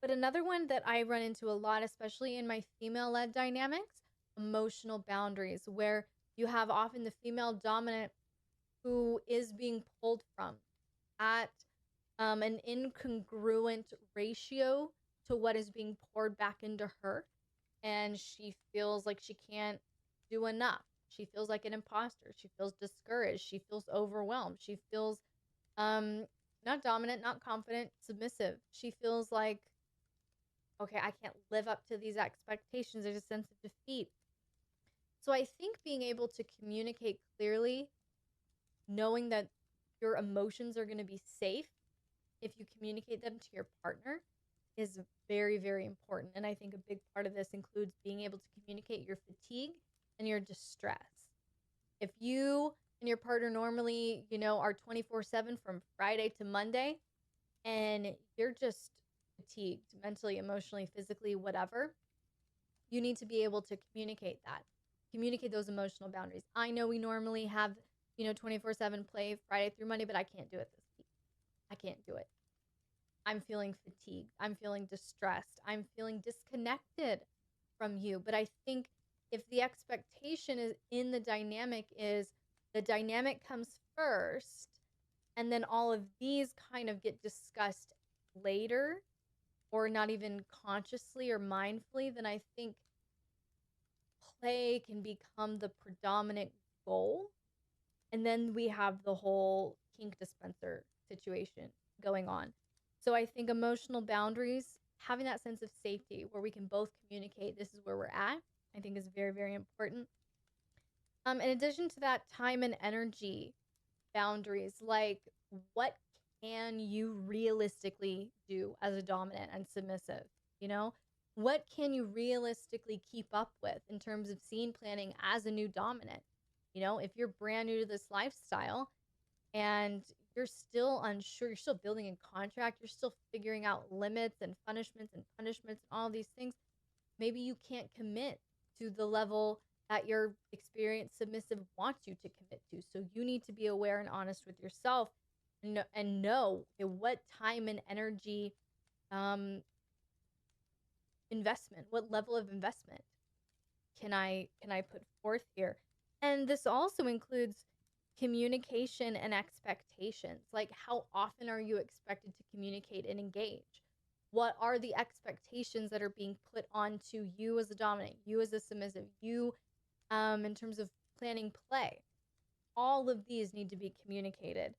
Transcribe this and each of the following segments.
But another one that I run into a lot, especially in my female-led dynamics, emotional boundaries, where you have often the female dominant who is being pulled from at an incongruent ratio to what is being poured back into her. And she feels like she can't do enough. She feels like an imposter. She feels discouraged. She feels overwhelmed. She feels not dominant, not confident, submissive. She feels like, okay, I can't live up to these expectations. There's a sense of defeat. So I think being able to communicate clearly, knowing that your emotions are going to be safe if you communicate them to your partner, is very, very important. And I think a big part of this includes being able to communicate your fatigue and your distress. If you and your partner normally, are 24/7 from Friday to Monday, and you're just fatigued mentally, emotionally, physically, whatever, you need to be able to communicate that. Communicate those emotional boundaries. I know we normally have, 24/7 play Friday through Monday, but I can't do it this week. I can't do it. I'm feeling fatigued. I'm feeling distressed. I'm feeling disconnected from you. But I think if the expectation is in the dynamic comes first, and then all of these kind of get discussed later, or not even consciously or mindfully, then I think play can become the predominant goal. And then we have the whole kink dispenser situation going on. So I think emotional boundaries, having that sense of safety where we can both communicate this is where we're at, I think is very, very important. In addition to that, time and energy boundaries, like what can you realistically do as a dominant and submissive? What can you realistically keep up with in terms of scene planning as a new dominant? If you're brand new to this lifestyle and you're still unsure, you're still building a contract, you're still figuring out limits and punishments and all these things, maybe you can't commit to the level that your experienced submissive wants you to commit to. So you need to be aware and honest with yourself and know what time and energy investment, what level of investment can I put forth here? And this also includes communication and expectations. Like, how often are you expected to communicate and engage? What are the expectations that are being put onto you as a dominant, you as a submissive, you in terms of planning play? All of these need to be communicated.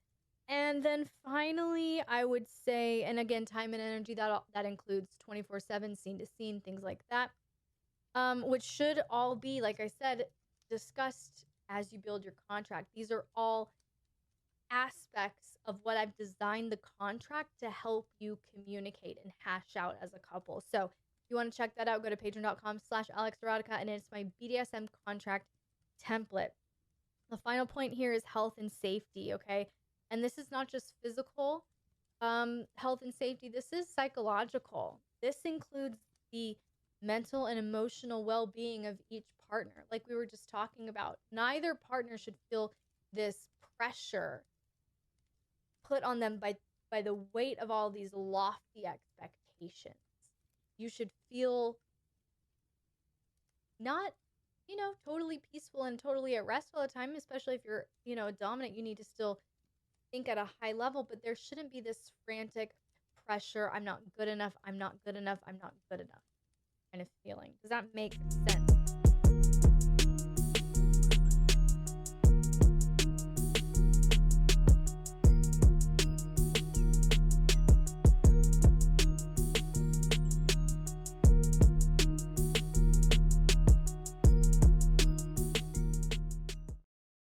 And then finally, I would say, and again, time and energy, that includes 24/7, scene to scene, things like that, which should all be, like I said, discussed as you build your contract. These are all aspects of what I've designed the contract to help you communicate and hash out as a couple. So if you want to check that out, go to patreon.com/AlexErotica, and it's my BDSM contract template. The final point here is health and safety, okay? And this is not just physical health and safety. This is psychological. This includes the mental and emotional well-being of each partner. Like we were just talking about, neither partner should feel this pressure put on them by the weight of all these lofty expectations. You should feel not, totally peaceful and totally at rest all the time, especially if you're, dominant. You need to still think at a high level, but there shouldn't be this frantic pressure. I'm not good enough. I'm not good enough. I'm not good enough kind of feeling. Does that make sense?